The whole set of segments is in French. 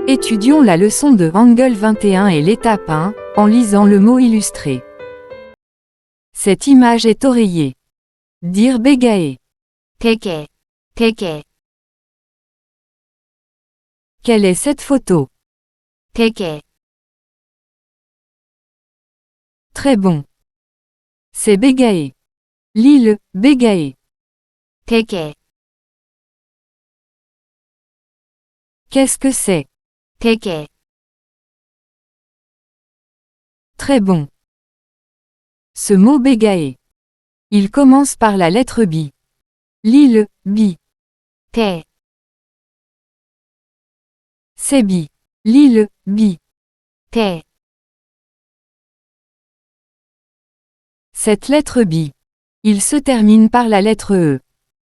Étudions la leçon de Hangul 21 et l'étape 1, en lisant le mot illustré. Cette image est oreiller. Dire bégayer. 되게, 되게, Quelle est cette photo? 되게, Très bon. C'est bégayer. Lis-le, bégayer. 되게, Qu'est-ce que c'est? 되게, Très bon. Ce mot bégayer. Il commence par la lettre B. Lis-le, bi. 대, C'est bi. Lis-le, bi. 대, Cette lettre B. Il se termine par la lettre E.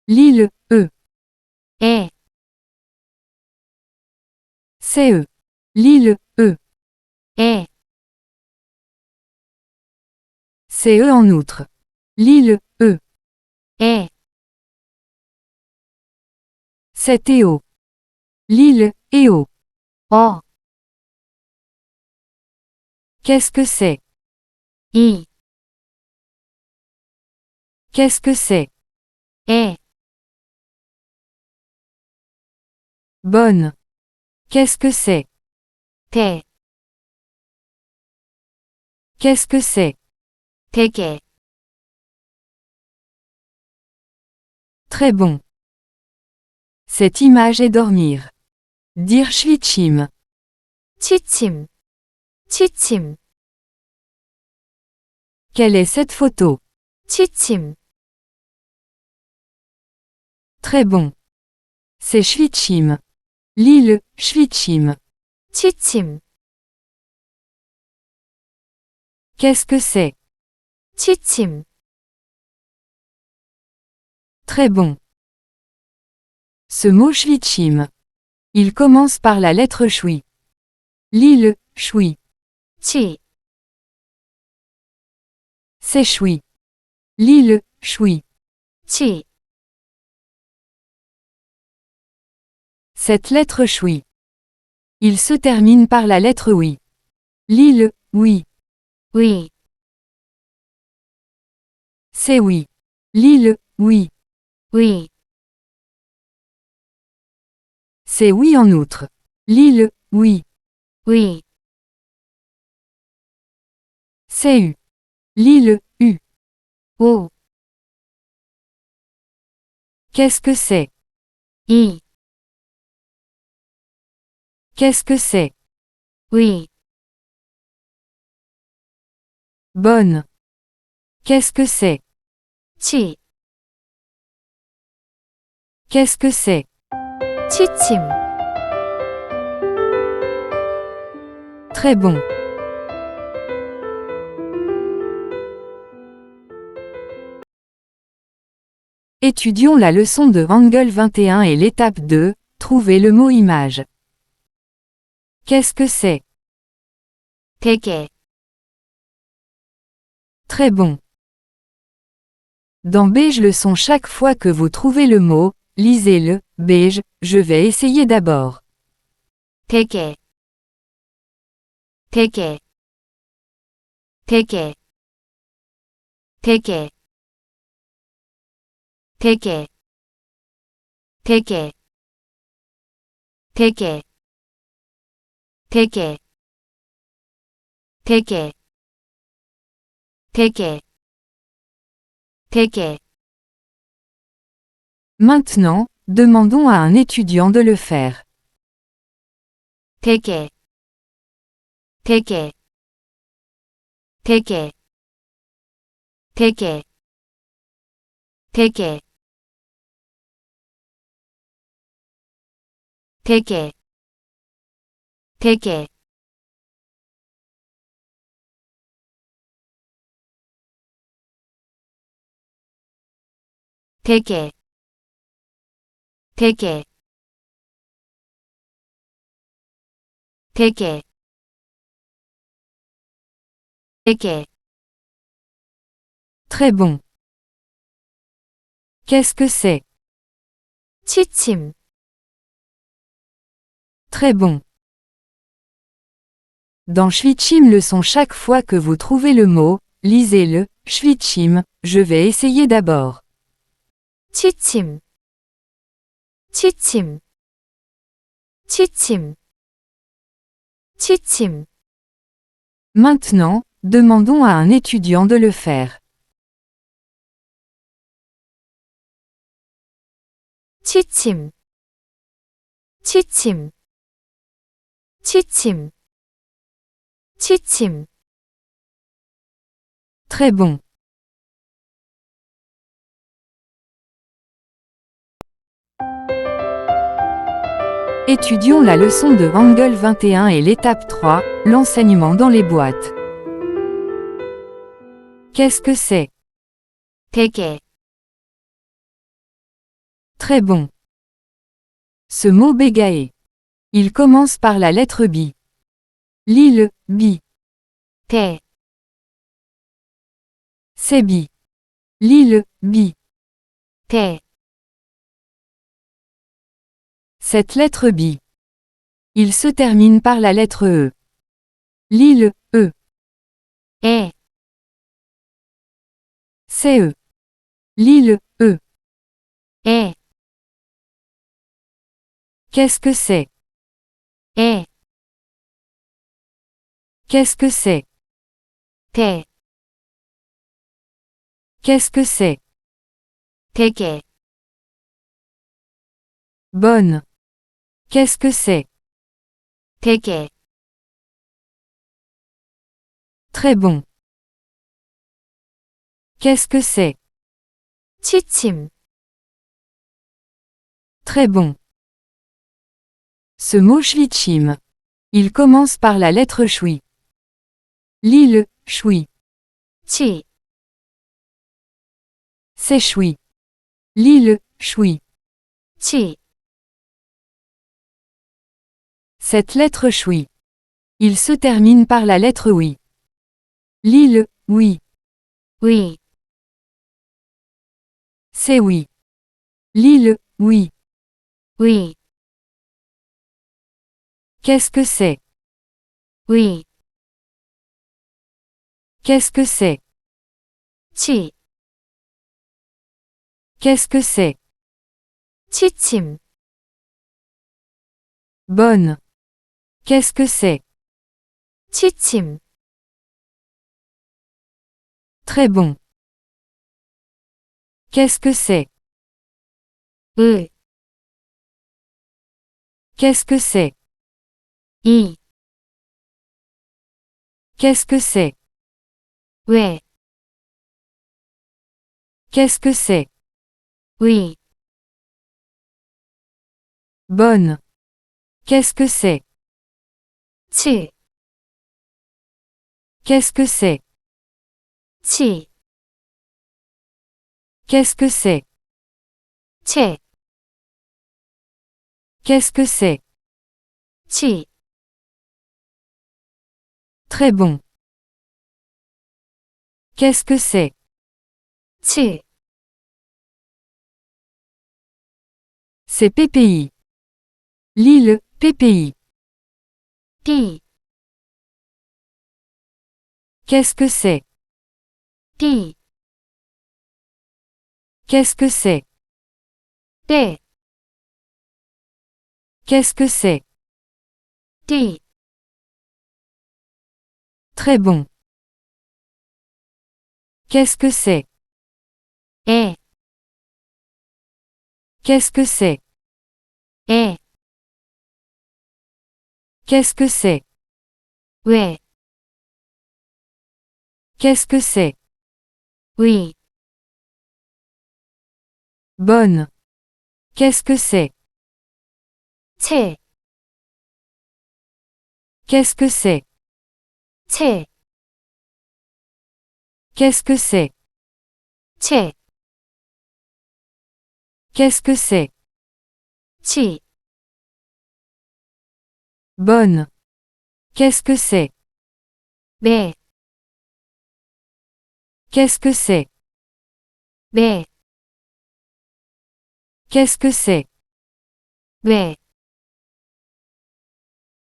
Lis-le, E. 에, C'est E. Lis-le, E. 에, C'est E en outre. Lis-le, E. 에, C'est EO. Lis-le, EO. 어, Qu'est-ce que c'est? 이, Qu'est-ce que c'est? 에, Bonne. Qu'est-ce que c'est? 대, Qu'est-ce que c'est? 되게, Très bon. Cette image est dormir. Dire schwitzim. 취침, 취침, Quelle est cette photo? 취침, Très bon. C'est schwitzim. Lis-le, schwitzim. 취침, Qu'est-ce que c'est? 취침, Très bon. Ce mot schwitzim. Il commence par la lettre chui. Lis-le, chui. 취, C'est chui. Lis-le, chui. 취, Cette lettre chui. Il se termine par la lettre oui. Lis-le, oui. 위, C'est oui. Lis-le, oui. 위, C'est oui en outre. Lis-le, oui. 위, C'est U. Lis-le, U. 우, Qu'est-ce que c'est? 이, Qu'est-ce que c'est? 위, Bonne. Qu'est-ce que c'est? 취, Qu'est-ce que c'est? 취침, Très bon. Étudions la leçon de Hangul 21 et l'étape 2, trouvez le mot image. Qu'est-ce que c'est? 되게, Très bon. Dans beige leçon chaque fois que vous trouvez le mot, lisez-le, beige, je vais essayer d'abord. 되게, 되게, 되게, 되게, 되게, 되게, 되게, 되게, 되게, 되게, 되게. Maintenant, demandons à un étudiant de le faire. 되게, 되게, 되게, 되게, 되게, 되게, 되게. 되게, 되게, 되게, 되게. Très bon. Qu'est-ce que c'est? 취침, Très bon. Dans Shvichim leçon chaque fois que vous trouvez le mot, lisez-le, Shvichim, je vais essayer d'abord. 취침, 취침, 취침, 취침, Maintenant, demandons à un étudiant de le faire. 취침, 취침, 취침, 취침. Très bon. Étudions la leçon de Hangul 21 et l'étape 3, l'enseignement dans les boîtes. Qu'est-ce que c'est? 되게, Très bon. Ce mot bégayer. Il commence par la lettre B. Lis-le, B. 대, C'est B. Lis-le, B. 대, Cette lettre B. Il se termine par la lettre E. Lis-le, E. 에, C'est E. Lis-le, E. 에, Qu'est-ce que c'est? 에, Qu'est-ce que c'est? 대, Qu'est-ce que c'est? 되게, Bonne. Qu'est-ce que c'est? 되게, Très bon. Qu'est-ce que c'est? 취침, Très bon. Ce mot shvichim. Il commence par la lettre shui. Lis-le, shui. 취, C'est shui. Lis-le, shui. 취, Cette lettre shui. Il se termine par la lettre oui. Lis-le, oui. 위, C'est oui. Lis-le, oui. 위, Qu'est-ce que c'est? 위, Qu'est-ce que c'est? 취, Qu'est-ce que c'est? 취침, Bonne. Qu'est-ce que c'est? 취침, Très bon. Qu'est-ce que c'est? 을, Qu'est-ce que c'est? 이, Qu'est-ce que c'est? 왜, Qu'est-ce que c'est? 위, Bonne. Qu'est-ce que c'est? 치, Qu'est-ce que c'est? 치, Qu'est-ce que c'est? 채, Qu'est-ce que c'est? 치, Très bon. Qu'est-ce que c'est? 치, C'est PPI. Lis-le, PPI. 띠, Qu'est-ce que c'est? 띠, Qu'est-ce que c'est? 때, Qu'est-ce que c'est? 띠, Très bon. Qu'est-ce que c'est? 에, Qu'est-ce que c'est? 에, Qu'est-ce que c'est? 왜, Qu'est-ce que c'est? 위, Bonne. Qu'est-ce que c'est? 채, Qu'est-ce que c'est? 채, Qu'est-ce que c'est? 채, Qu'est-ce que c'est? 치, Bonne. Qu'est-ce que c'est? 매, Qu'est-ce que c'est? 매, Qu'est-ce que c'est? 왜,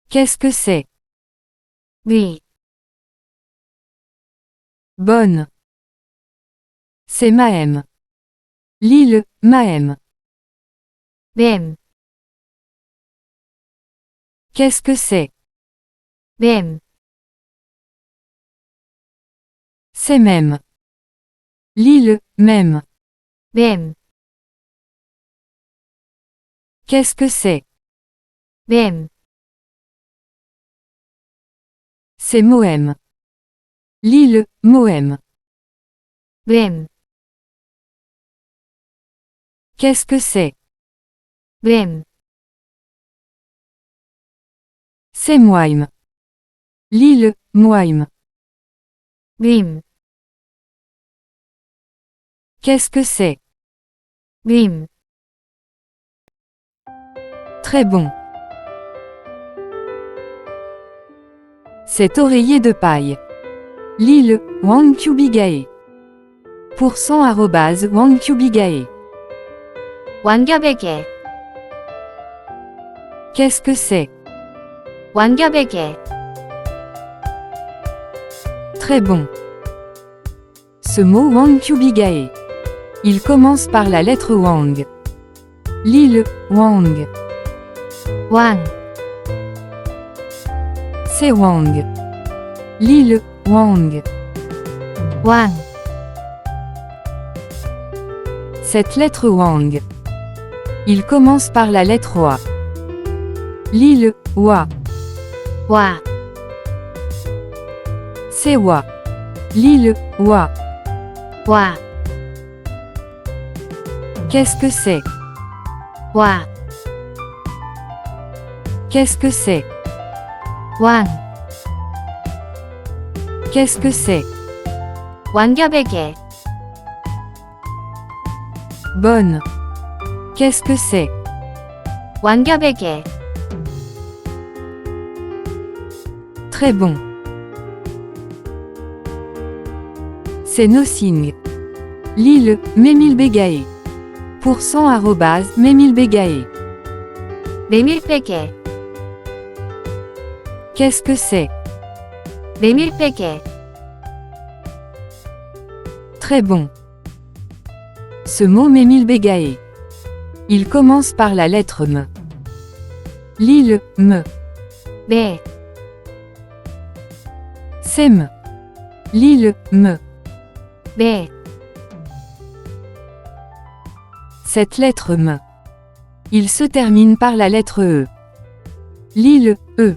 Qu'est-ce que c'est? 위, Bonne. C'est Mahem. Lis-le, Mahem. 맴, Qu'est-ce que c'est? 맴, C'est même. Lis-le, même. 맴, Qu'est-ce que c'est? 맴, C'est Mohem. Lis-le, Mohem. 맴, Qu'est-ce que c'est? 맴, C'est Moime. Lis-le, Moime. 림, Qu'est-ce que c'est? 림, Très bon. Cet oreiller de paille. Lis-le, Wang Kyubigae. %@ Wang Kyubigae. 완겨베개, Qu'est-ce que c'est? 완겨베개, Très bon. Ce mot Wang Kyubigae. Il commence par la lettre Wang. Lis-le, Wang. 왕, C'est Wang. Lis-le, Wang. 왕, Cette lettre Wang. Il commence par la lettre Wa. Lis-le, Wa. 와, C'est Wa. Lis-le, Wa. 와, Qu'est-ce que c'est? 와, Qu'est-ce que c'est? 왕, Qu'est-ce que c'est? 완겨베개, Bonne. Qu'est-ce que c'est? 완겨베개, Très bon. C'est Nothing. Lis-le, Memilbegae. %@ Memilbegae. 메밀베개, Qu'est-ce que c'est? 메밀베개, Très bon. Ce mot Memilbegae. Il commence par la lettre M. Lis-le, M. 매, C'est M. Lis-le, M. 매, Cette lettre M. Il se termine par la lettre E. Lis-le, E.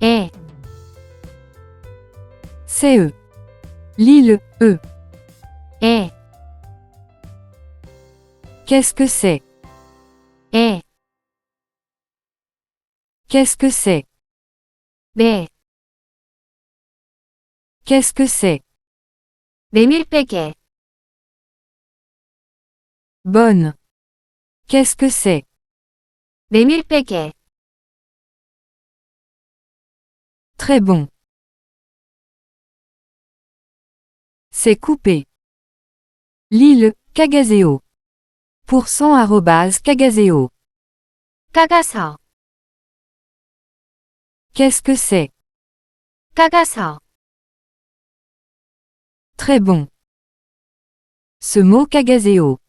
에, C'est E. Lis-le, E. 에, Qu'est-ce que c'est? 에, Qu'est-ce que c'est? 매, Qu'est-ce que c'est? 메밀베개, Bonne. Qu'est-ce que c'est? 메밀베개, Très bon. C'est coupé. Lis-le, Kagazeo. %@ Kagazeo. 까가서, Qu'est-ce que c'est? 까가서, Très bon. Ce mot Kagazeo.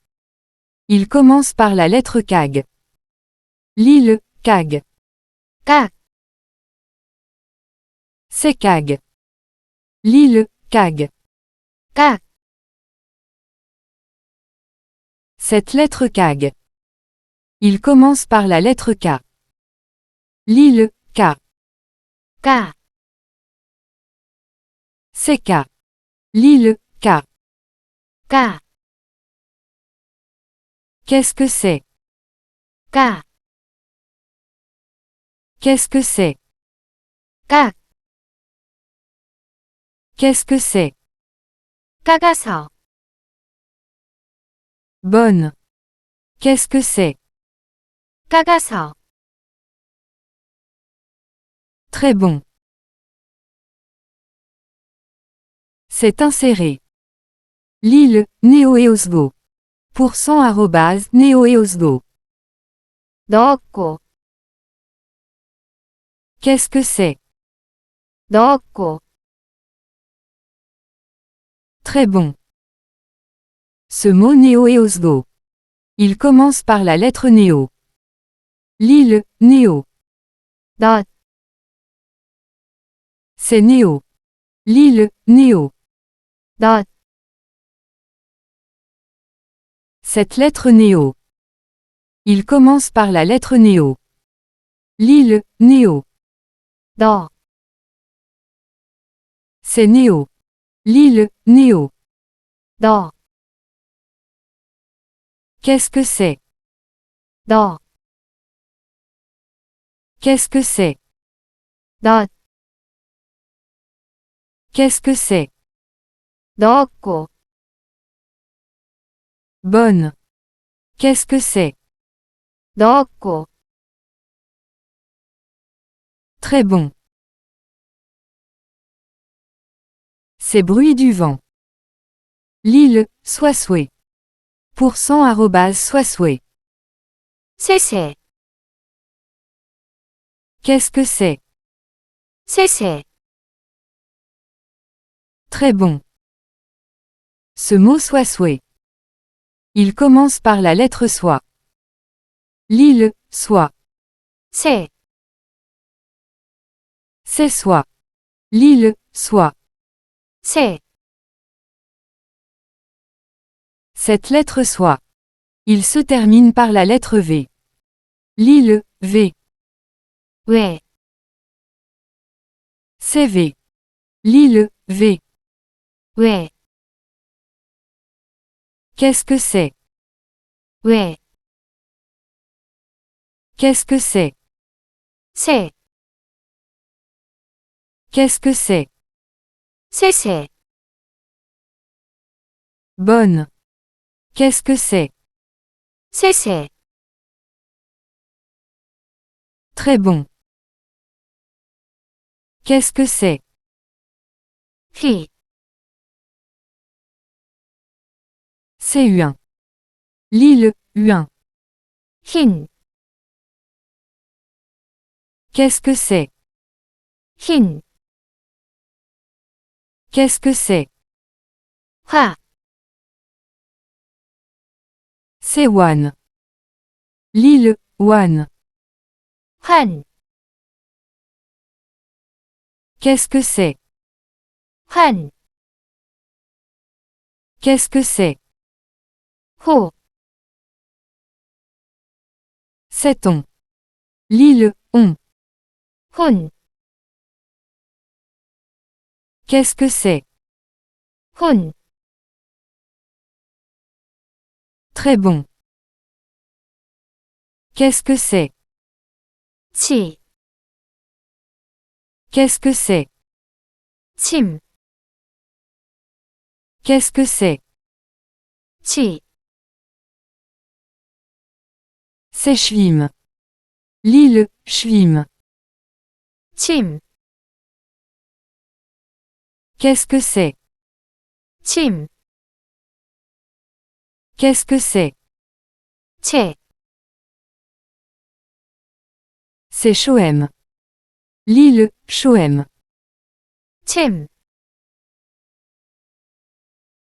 Il commence par la lettre Kag. Lis-le, Kag. 깍, C'est Kag. Lis-le, Kag. 깍, Cette lettre Kag. Il commence par la lettre K. Lis-le, K. 까, C'est K. Lis-le, K. 까, Qu'est-ce que c'est? 까, Qu'est-ce que c'est? 깍, Qu'est-ce que c'est? 까가서, Bonne. Qu'est-ce que c'est? 까가서, Très bon. C'est inséré. Lis-le, Néo-Eosgo. %@ Néo-Eosgo. 넣었고, Qu'est-ce que c'est? 넣었고, Très bon. Ce mot Néo est Oslo. Il commence par la lettre Néo. L'île, Néo. 넛, C'est Néo. L'île, Néo. 넛, Cette lettre Néo. Il commence par la lettre Néo. L'île, Néo. 너, C'est Néo. L'île, Néo. 너, Qu'est-ce que c'est? 너, Qu'est-ce que c'est? 넛, Qu'est-ce que c'est? 넣었고, Bonne. Qu'est-ce que c'est? 넣었고, Très bon. C'est bruit du vent. L'île, Soissoué. %@soissoué. 쇠쇠, Qu'est-ce que c'est? 쇠쇠, Très bon. Ce mot Soissoué. Il commence par la lettre soie. L'île, soie. 쇠, C'est soie. L'île, soie. 쇠, Cette lettre soie. Il se termine par la lettre V. L'île, V. 왜, C'est V. L'île, V. 왜, Qu'est-ce que c'est? 왜, Qu'est-ce que c'est? 쇠, Qu'est-ce que c'est? 쇠쇠, Bonne. Qu'est-ce que c'est? 쇠쇠, Très bon. Qu'est-ce que c'est? 휘, C'est Huin. L'île, Huin. 흰, Qu'est-ce que c'est? 흰, Qu'est-ce que c'est? 화, C'est Wan. L'île, Wan. 환, Qu'est-ce que c'est? 환, Qu'est-ce que c'est? 호, C'est on. L'île, on. 혼, Qu'est-ce que c'est? 혼, Très bon. Qu'est-ce que c'est? 치, Qu'est-ce que c'est? 침, Qu'est-ce que c'est? 치, C'est Schwim. L'île, Schwim. 침, Qu'est-ce que c'est? 침, Qu'est-ce que c'est? 채, C'est Choem. L'île, Choem. 침,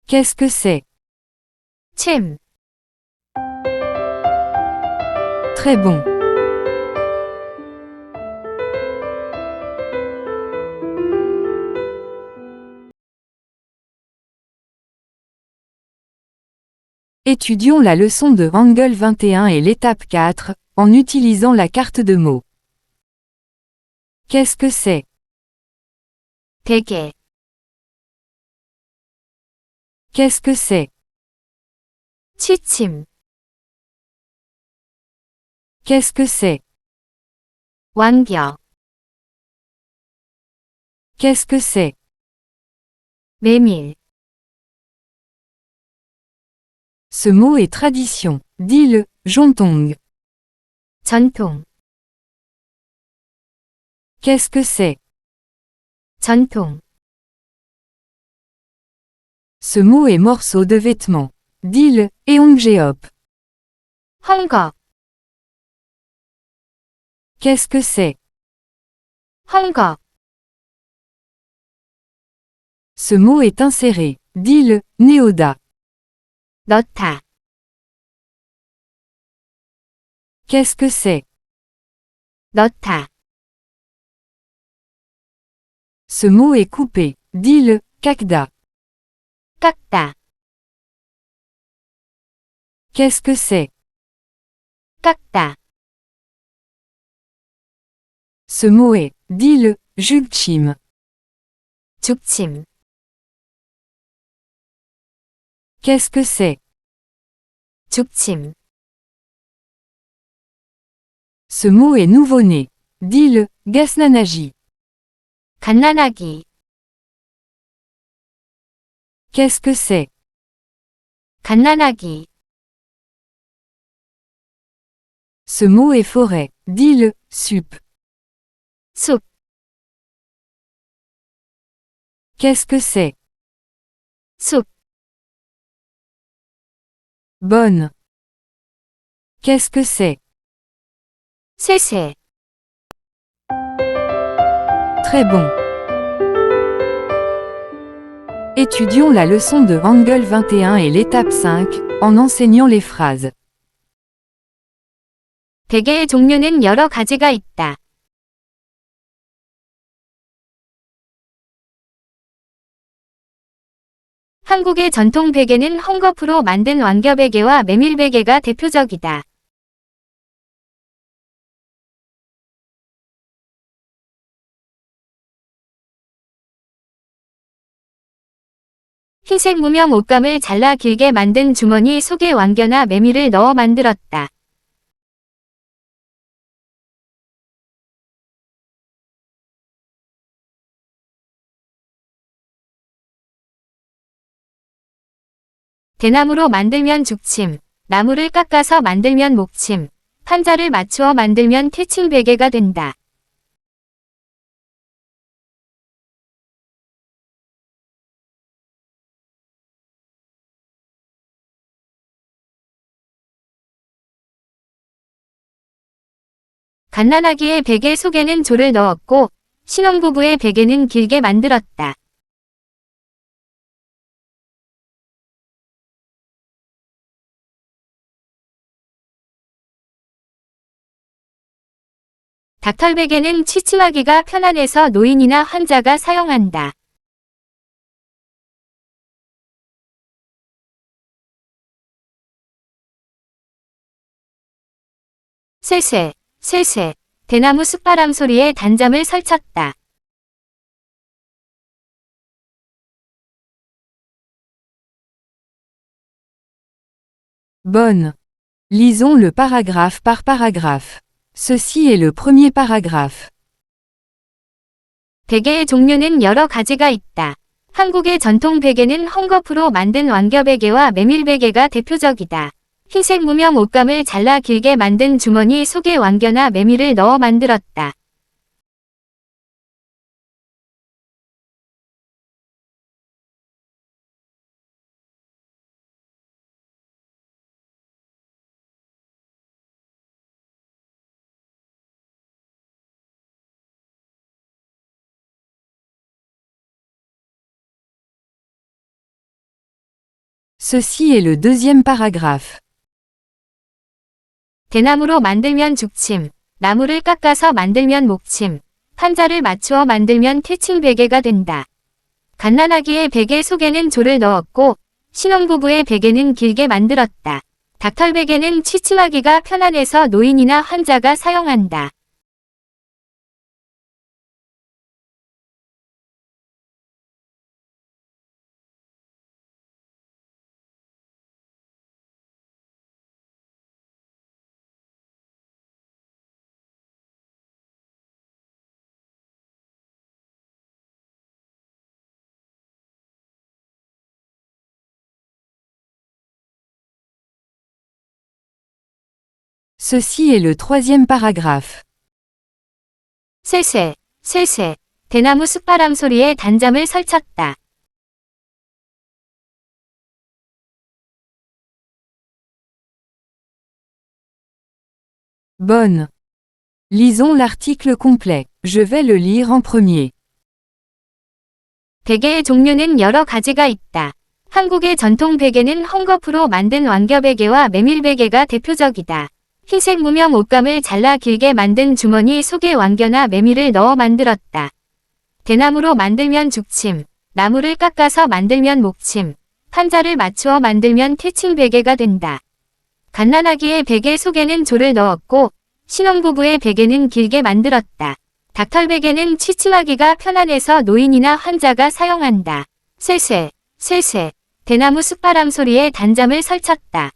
Qu'est-ce que c'est? 침, Très bon. Étudions la leçon de Hangul 21 et l'étape 4, en utilisant la carte de mots. Qu'est-ce que c'est? 베개, Qu'est-ce que c'est? 취침, Qu'est-ce que c'est? 완벽, Qu'est-ce que c'est? 메밀, Ce mot est tradition. Dis-le, Jontong. 전통, Qu'est-ce que c'est? 전통, Ce mot est morceau de vêtements. Dis-le, Eongjeop. 헝겊, Qu'est-ce que c'est? 헝겊, Ce mot est inséré. Dis-le, Néoda. 넣다. Qu'est-ce que c'est? 넣다. Ce mot est coupé. Dis-le, Kakda. 깎다. Qu'est-ce que c'est? 깎다. Ce mot est. Dis-le, Jugchim. 죽침. Qu'est-ce que c'est? 죽침. Ce mot est nouveau-né. Dis-le, Gasnanaji. 갓난아기. Qu'est-ce que c'est? 갓난아기. Ce mot est forêt. Dis-le, Sup. 숲. Qu'est-ce que c'est? 숲. Bonne. Qu'est-ce que c'est? 쇠쇠. Très bon. Étudions la leçon de Hangul 21 et l'étape 5, en enseignant les phrases. 베개의 종류는 여러 가지가 있다. 한국의 전통 베개는 헝겊으로 만든 왕겨베개와 메밀베개가 대표적이다. 흰색 무명 옷감을 잘라 길게 만든 주머니 속에 왕겨나 메밀을 넣어 만들었다. 대나무로 만들면 죽침, 나무를 깎아서 만들면 목침, 판자를 맞추어 만들면 퇴칭베개가 된다. 갓난아기의 베개 속에는 조를 넣었고 신혼부부의 베개는 길게 만들었다. 닥털베개는 취침하기가 편안해서 노인이나 환자가 사용한다. 쇠쇠, 쇠쇠, 대나무 숲바람 소리에 단잠을 설쳤다. Bonne. Lisons le paragraphe par paragraphe. Ceci est le premier paragraphe. 베개의 종류는 여러 가지가 있다. 한국의 전통 베개는 헝겊으로 만든 왕겨베개와 메밀베개가 대표적이다. 흰색 무명 옷감을 잘라 길게 만든 주머니 속에 왕겨나 메밀을 넣어 만들었다. Ceci est le deuxième paragraphe. 대나무로 만들면 죽침, 나무를 깎아서 만들면 목침, 판자를 맞추어 만들면 퇴칭베개가 된다. 갓난아기의 베개 속에는 조를 넣었고 신혼부부의 베개는 길게 만들었다. 닥털베개는 취침하기가 편안해서 노인이나 환자가 사용한다. Ceci est le troisième paragraphe. 쇠쇠, 쇠쇠, 대나무 숲바람 소리에 단잠을 설쳤다. Bonne. Lisons l'article complet. Je vais le lire en premier. 베개의 종류는 여러 가지가 있다. 한국의 전통 베개는 헝겊으로 만든 왕겨베개와 메밀베개가 대표적이다. 흰색 무명 옷감을 잘라 길게 만든 주머니 속에 왕겨나 메밀을 넣어 만들었다. 대나무로 만들면 죽침, 나무를 깎아서 만들면 목침, 판자를 맞추어 만들면 태칭베개가 된다. 갓난아기의 베개 속에는 조를 넣었고 신혼부부의 베개는 길게 만들었다. 닥털베개는 취침하기가 편안해서 노인이나 환자가 사용한다. 쇠쇠, 쇠쇠, 대나무 숲바람 소리에 단잠을 설쳤다.